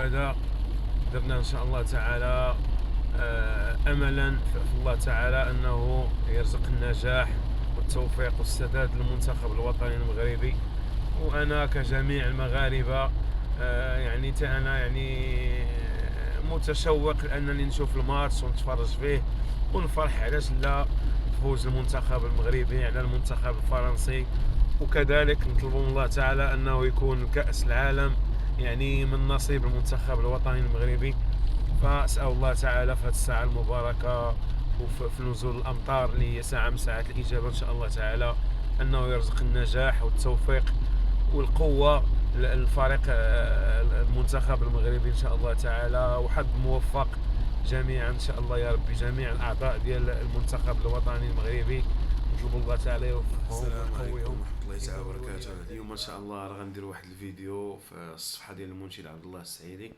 هذا درنا إن شاء الله تعالى أملا في الله تعالى أنه يرزق النجاح والتوفيق والسداد للمنتخب الوطني المغربي. وأنا كجميع المغاربة يعني أنا يعني متشوق لأنني نشوف الماتش ونتفرج فيه ونفرح علاش لا فوز المنتخب المغربي على المنتخب الفرنسي. وكذلك نطلب من الله تعالى أنه يكون كأس العالم يعني من نصيب المنتخب الوطني المغربي. فأسأل الله تعالى في هذه الساعة المباركة وفي نزول الأمطار اللي هي ساعة من ساعات الإجابة إن شاء الله تعالى أنه يرزق النجاح والتوفيق والقوة للفريق المنتخب المغربي إن شاء الله تعالى، وحظ موفق جميعا إن شاء الله يا ربي. جميع الأعضاء ديال المنتخب الوطني المغربي نطلب الله تعالى يوفقهم ويقويهم. ورحمة الله تعالى وبركاته. اليوم ان شاء الله راه غندير واحد الفيديو في الصفحة ديال المنشد عبد الله السعيدي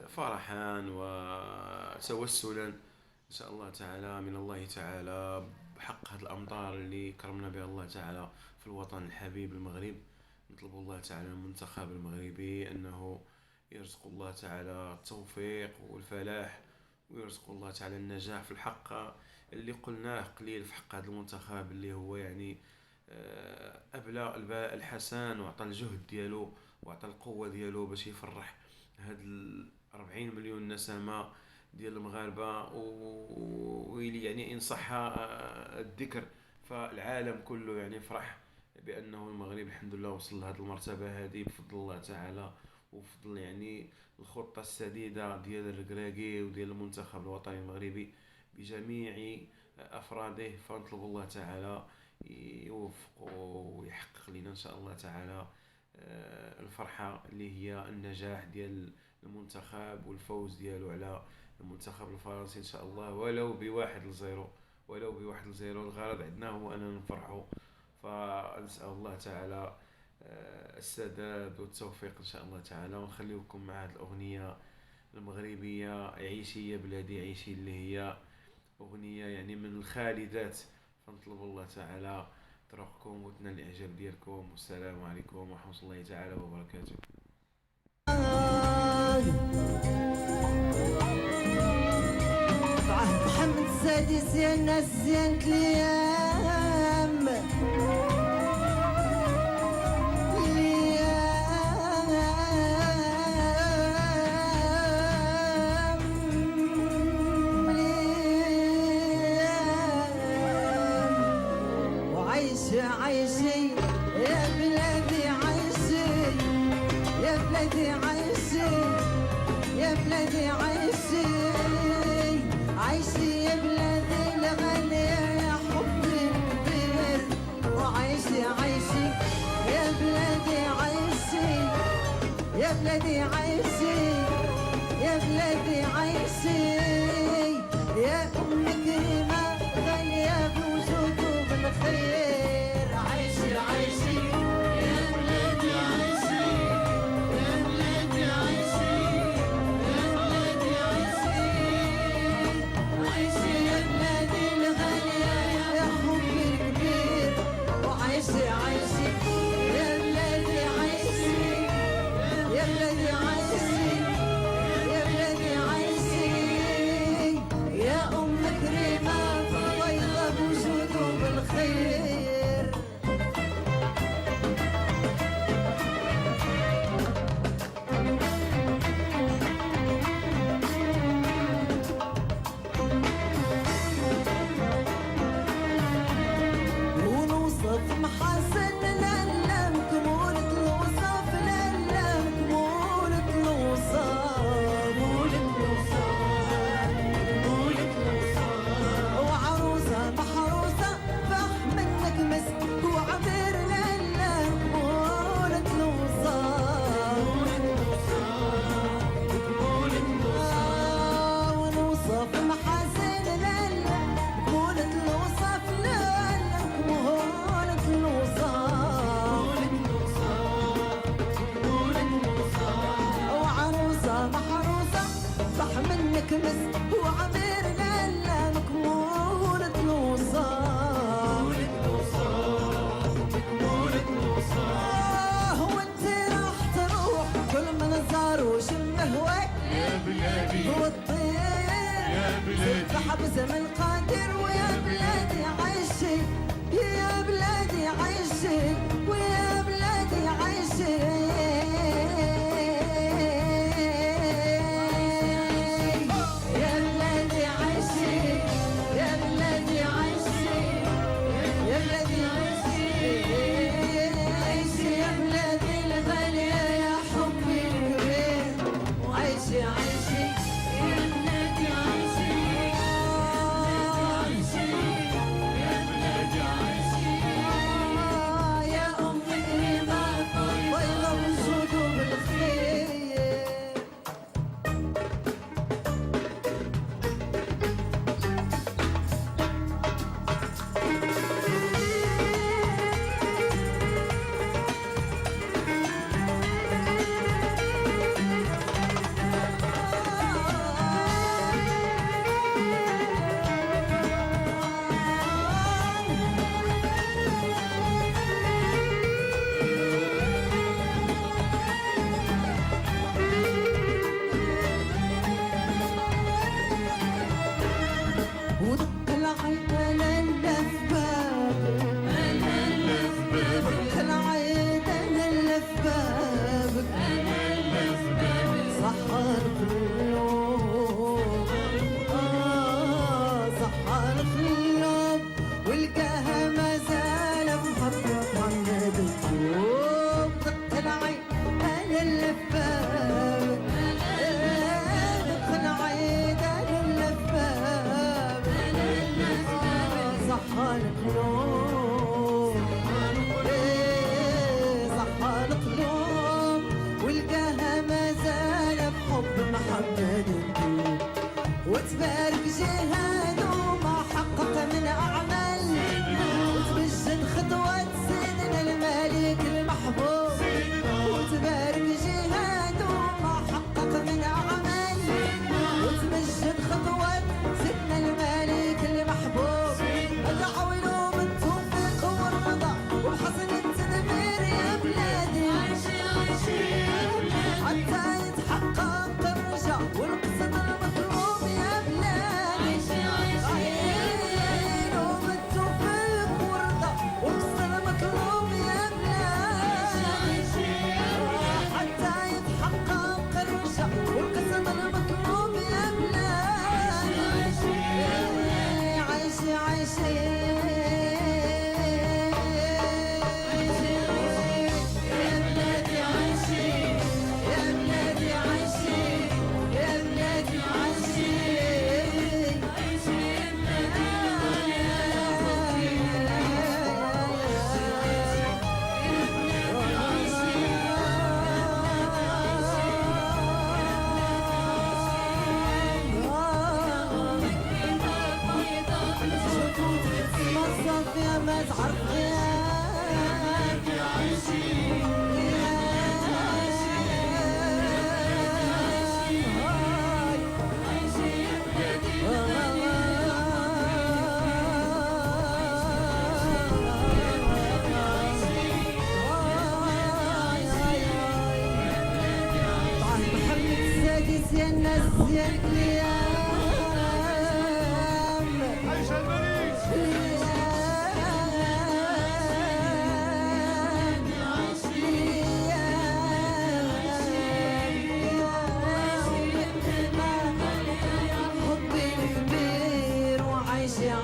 فرحا وتوسلا ان شاء الله تعالى من الله تعالى بحق هذه الامطار اللي كرمنا بها الله تعالى في الوطن الحبيب المغرب. نطلب الله تعالى المنتخب المغربي انه يرزق الله تعالى التوفيق والفلاح، ويرزق الله تعالى النجاح في الحق اللي قلناه قليل في حق هذا المنتخب اللي هو يعني أبلى البلاء الحسن وعطى الجهد ديالو وعطى القوة ديالو باش يفرح هاد 40 مليون نسمة ديال المغاربة. ويلي يعني إن صح الذكر فالعالم كله يعني فرح بأنه المغرب الحمد لله وصل لهذه المرتبة هذه بفضل الله تعالى وفضل يعني الخطة السديدة ديال الركراكي وديال المنتخب الوطني المغربي بجميع أفراده. فنطلب الله تعالى يوفق ويحقق لنا إن شاء الله تعالى الفرحة اللي هي النجاح ديال المنتخب والفوز ديالو على المنتخب الفرنسي إن شاء الله ولو ب1-0 ولو ب1-0. الغرض عندنا هو أننا نفرحوا. فنسأل الله تعالى السداد والتوفيق إن شاء الله تعالى. ونخليكم مع هذه الأغنية المغربية عيشي يا بلادي عيشي اللي هي أغنية يعني من الخالدات. فنطلب الله تعالى ترقكم وتنال الإعجاب ديالكم. والسلام عليكم ورحمة الله تعالى وبركاته. محمد السادس يا الناس زينت الأيام عيشي يا بلادي عيشي يا بلادي عيشي يا بلادي عيشي عيشي يا بلادي الغالية يا حبي الكبير. وعيشي عيشي يا بلادي عيشي يا بلادي عيشي يا بلادي عيشي يا أم كريمة غالية بوجود وبالخير. عيشي عيشي يا بلادي عيشي يا بلادي عيشي يا بلادي عيشي عيشي يا بلادي الغالية يا حبي الكبير. وعيشي عيشي يا بلادي عيشي يا بلادي عيشي يا بلادي عيشي يا أم كريمة فضيلة بوجوده بالخير. الطير سبح بزمن قادر ويا بلادي عيشي يا بلادي عيشي ويا بلادي عيشي وتبارك جهاده ما حقق من أعمال وتمجد خطوات سيدنا الملك المحبوب وتبارك جهاده ما حقق من أعمال وتمجد خطوات سيدنا الملك المحبوب ادعوا له بالتوفيق والرضا وبحسن التدبير يا بلادي حتى يتحقق الرجاء والقصد المطلوب يا بلادي له بالتوفيق والرضا والقصد المطلوب يا بلادي حتى يتحقق الرجاء والقصد المطلوب يا بلادي عيشي عيشي يا ما تعرف غياب محمد السادس يا الناس يا الكليام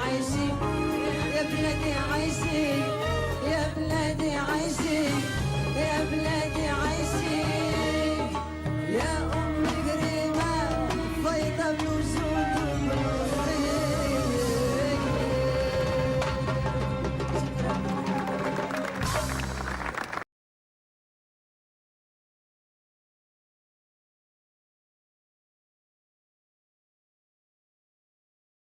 عيشي يا بلادي عيشي